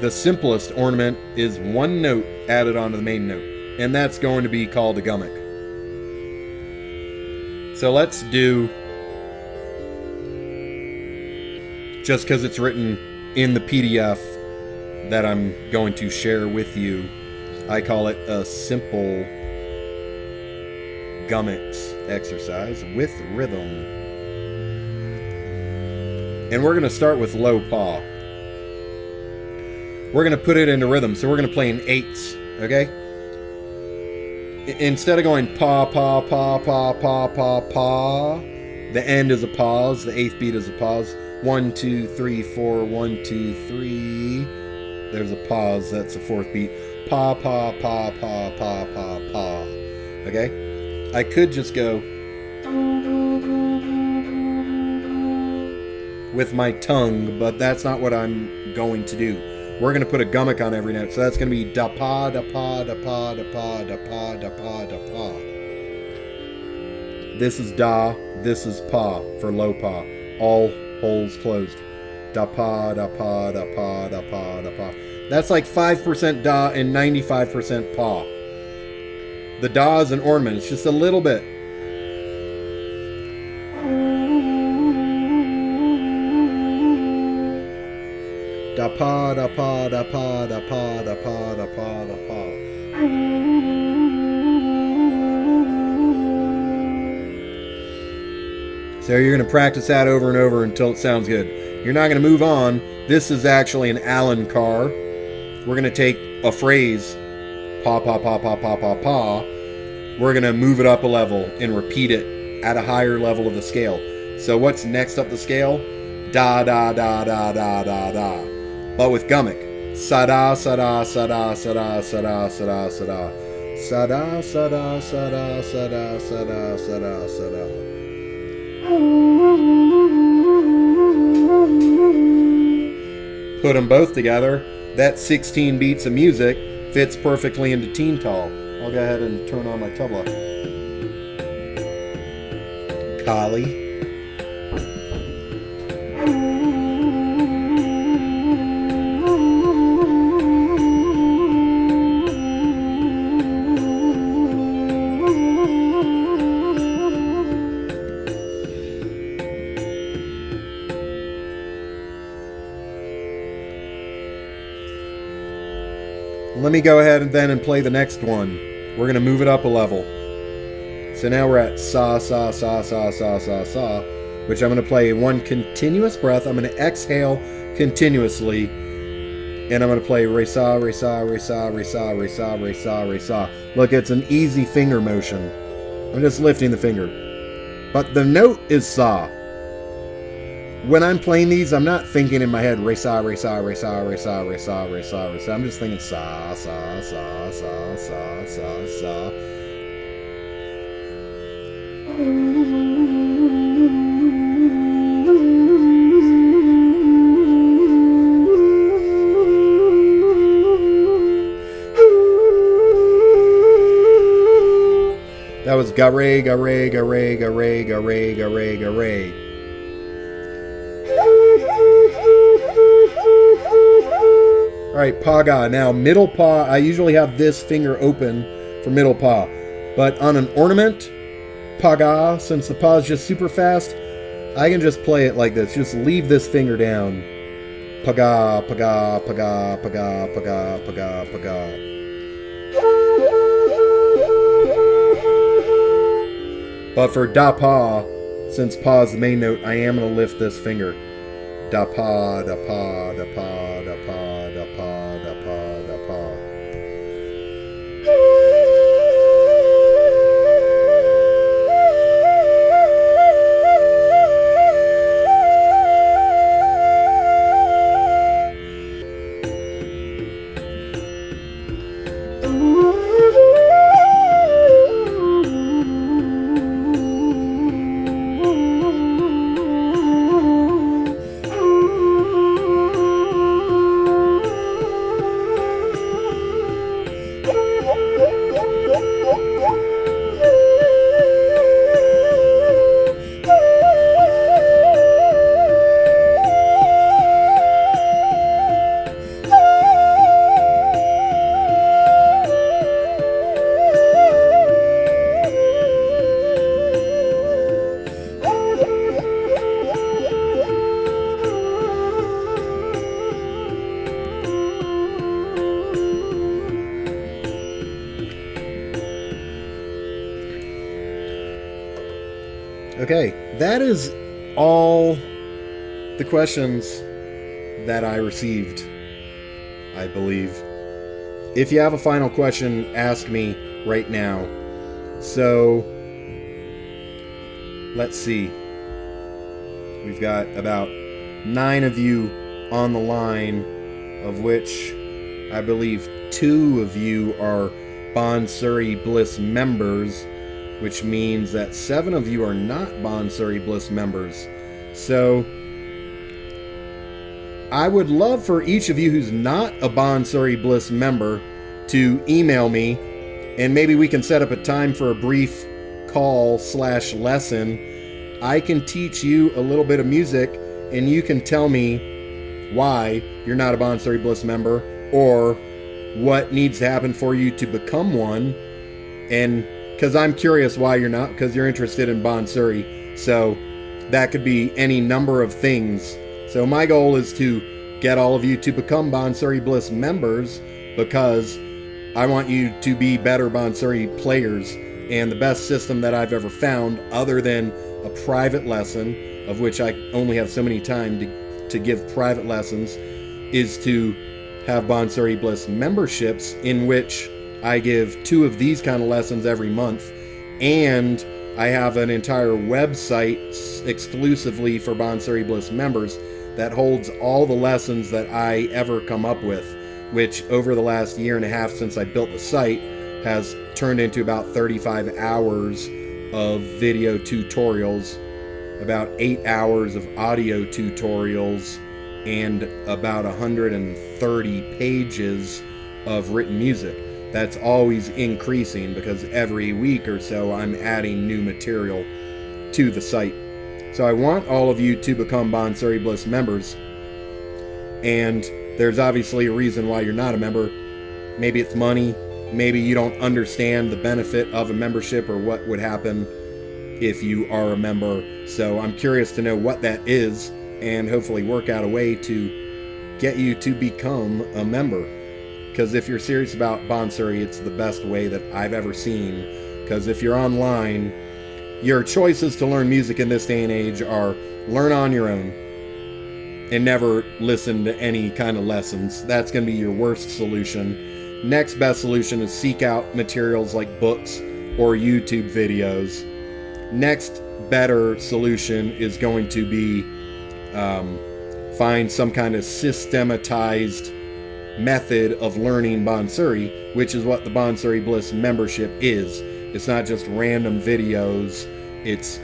The simplest ornament is one note added onto the main note, and that's going to be called a Gamak. So let's do, just because it's written in the PDF that I'm going to share with you, I call it a simple Gamaks exercise with rhythm. And we're going to start with low paw. We're going to put it into rhythm, so we're going to play in eights, okay? Instead of going paw, paw, paw, paw, paw, paw, paw, the end is a pause, the 8th beat is a pause. 1, 2, 3, 4, 1, 2, 3. There's a pause, that's the 4th beat. Paw, paw, paw, paw, paw, paw, paw. Okay? I could just go with my tongue, but that's not what I'm going to do. We're going to put a Gamak on every note, so that's going to be da pa da pa da pa da pa da pa da pa da pa. This is da, this is pa for low pa. All holes closed. Da pa da pa da pa da pa da pa. That's like 5% da and 95% pa. The da is an ornament. It's just a little bit. Da pa da pa da pa da pa da pa da pa da pa. So you're going to practice that over and over until it sounds good. You're not going to move on. This is actually an Allen car. We're going to take a phrase, pa pa pa pa pa pa pa. We're going to move it up a level and repeat it at a higher level of the scale. So what's next up the scale? Da da da da da da da. But with Gamak, sada sada sada sada sada sada sada sada sada sada sada sada sada sada. Put them both together. That 16 beats of music fits perfectly into Teental. I'll go ahead and turn on my Tabla. Kali. Let me go ahead and then play the next one. We're going to move it up a level. So now we're at sa, sa, sa, sa, sa, sa, sa, which I'm going to play one continuous breath. I'm going to exhale continuously. And I'm going to play re, sa, re, sa, re, sa, re, sa, re, sa, re, sa, re, sa. Look, it's an easy finger motion. I'm just lifting the finger. But the note is sa. When I'm playing these, I'm not thinking in my head, re, sa, re, sa, re, sa, re, sa, re, sa, re, sa, re, sa. I'm just thinking sa, sa, sa, sa, sa, sa, sa. That was ga re, ga re, ga re, ga re, ga re, ga re, ga re. Alright, pa ga. Now, middle paw, I usually have this finger open for middle paw. But on an ornament, pa ga, since the paw is just super fast, I can just play it like this. Just leave this finger down. Pa ga, pa ga, pa ga, pa ga, pa ga, pa ga, pa ga. But for da pa, since pa is the main note, I am going to lift this finger. Da pa, da pa, da pa, da pa, da pa, da pa, da pa. Okay, that is all the questions that I received, I believe. If you have a final question, ask me right now. So, let's see. We've got about 9 of you on the line, of which I believe 2 of you are Bansuri Bliss members, which means that 7 of you are not Bansuri Bliss members. So, I would love for each of you who's not a Bansuri Bliss member to email me, and maybe we can set up a time for a brief call/lesson. I can teach you a little bit of music, and you can tell me why you're not a Bansuri Bliss member, or what needs to happen for you to become one. And because I'm curious why you're not, because you're interested in Bansuri. So that could be any number of things. So my goal is to get all of you to become Bansuri Bliss members, because I want you to be better Bansuri players. And the best system that I've ever found, other than a private lesson, of which I only have so many time to give private lessons, is to have Bansuri Bliss memberships, in which I give 2 of these kind of lessons every month, and I have an entire website exclusively for Bansuri Bliss members that holds all the lessons that I ever come up with, which over the last year and a half since I built the site has turned into about 35 hours of video tutorials, about 8 hours of audio tutorials, and about 130 pages of written music. That's always increasing, because every week or so I'm adding new material to the site. So I want all of you to become Bansuri Bliss members, and there's obviously a reason why you're not a member. Maybe it's money, maybe you don't understand the benefit of a membership or what would happen if you are a member. So I'm curious to know what that is, and hopefully work out a way to get you to become a member. Because if you're serious about Bansuri, it's the best way that I've ever seen. Because if you're online, your choices to learn music in this day and age are learn on your own and never listen to any kind of lessons. That's going to be your worst solution. Next best solution is seek out materials like books or YouTube videos. Next better solution is going to be find some kind of systematized method of learning Bansuri, which is what the Bansuri Bliss membership is. It's not just random videos, it's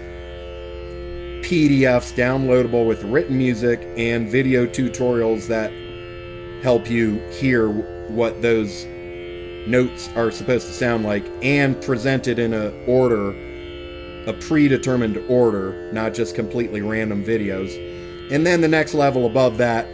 PDFs downloadable with written music and video tutorials that help you hear what those notes are supposed to sound like, and presented in a predetermined order, not just completely random videos. And then the next level above that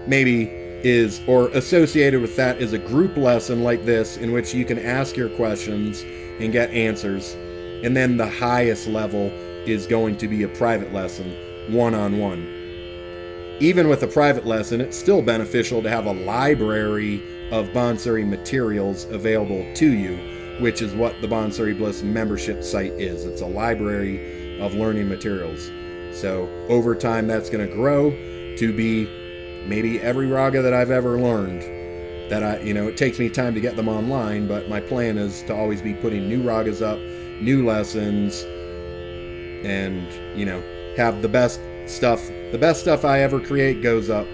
maybe is, or associated with that, is a group lesson like this, in which you can ask your questions and get answers. And then the highest level is going to be a private lesson, one-on-one. Even with a private lesson, it's still beneficial to have a library of Bansuri materials available to you, which is what the Bansuri Bliss membership site is. It's a library of learning materials. So over time, that's going to grow to be maybe every raga that I've ever learned. That it takes me time to get them online, but my plan is to always be putting new ragas up, new lessons, and have the best stuff. The best stuff I ever create goes up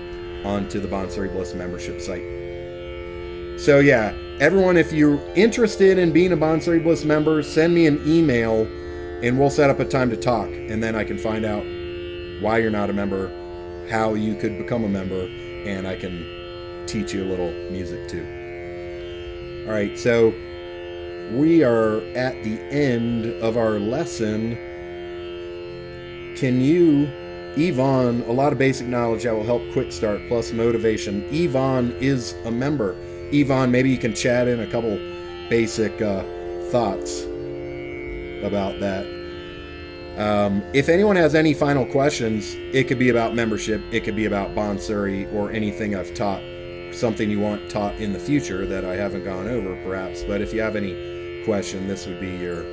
onto the Bansuri Bliss membership site. So yeah, everyone, if you're interested in being a Bansuri Bliss member, send me an email and we'll set up a time to talk, and then I can find out why you're not a member, how you could become a member, and I can teach you a little music too. All right, so we are at the end of our lesson. Can you, Yvonne, a lot of basic knowledge that will help quick start plus motivation. Yvonne is a member. Yvonne, maybe you can chat in a couple basic thoughts about that. If anyone has any final questions, it could be about membership, it could be about Bansuri, or anything I've taught, something you want taught in the future that I haven't gone over perhaps. But if you have any question, this would be your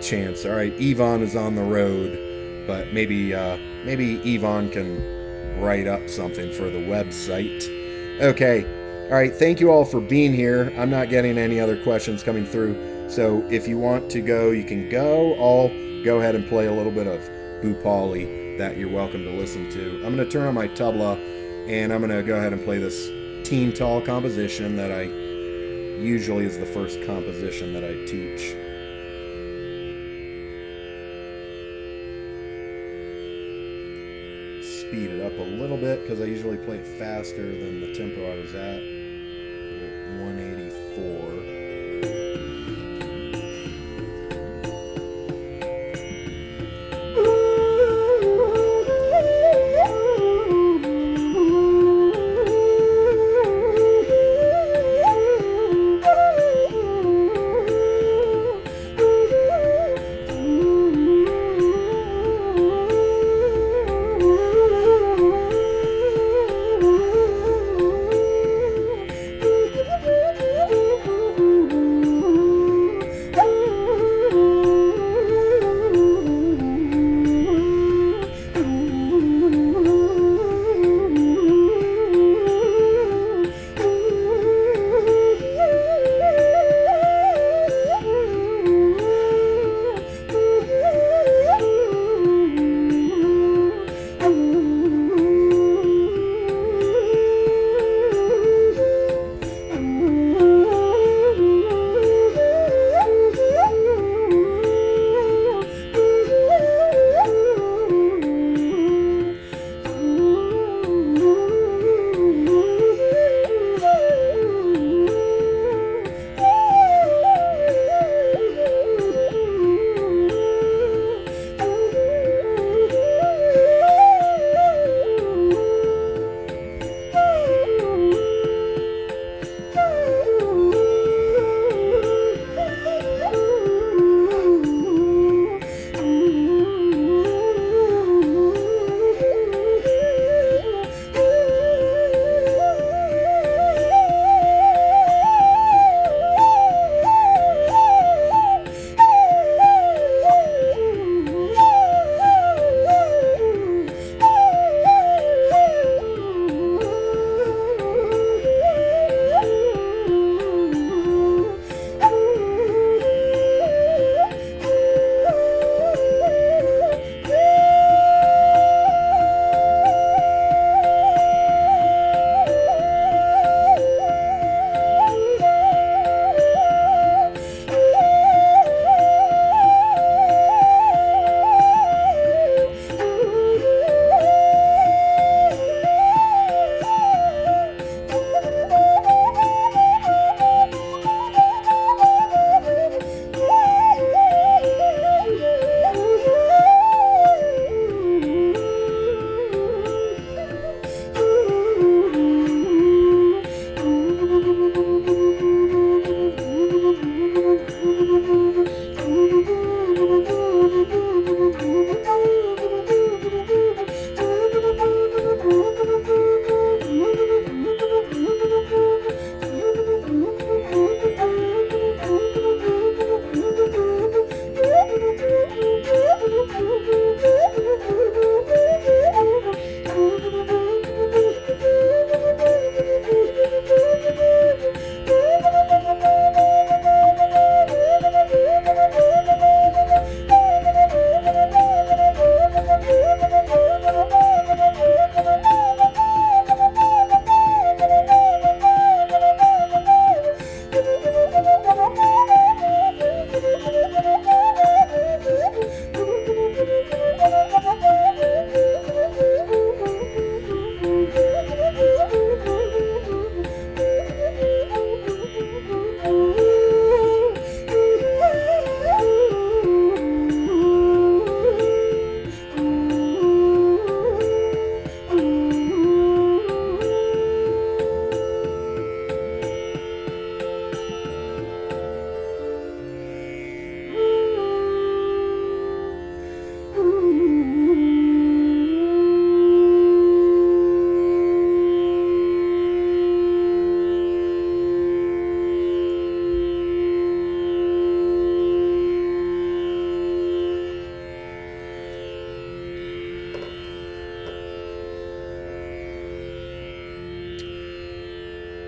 chance. All right, Yvonne is on the road, but maybe Yvonne can write up something for the website. Okay. All right, thank you all for being here. I'm not getting any other questions coming through, so if you want to go, you can go. I'll go ahead and play a little bit of Bhoopali that you're welcome to listen to. I'm going to turn on my tabla, and I'm going to go ahead and play this Teental composition that I usually is the first composition that I teach. Speed it up a little bit because I usually play it faster than the tempo I was at 184.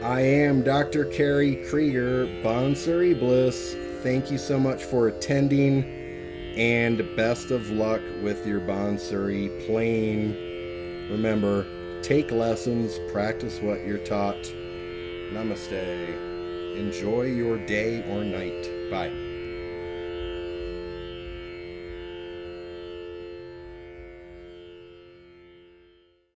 I am Dr. Kerry Kriger, Bansuri Bliss. Thank you so much for attending, and best of luck with your Bansuri playing. Remember, take lessons, practice what you're taught. Namaste. Enjoy your day or night. Bye.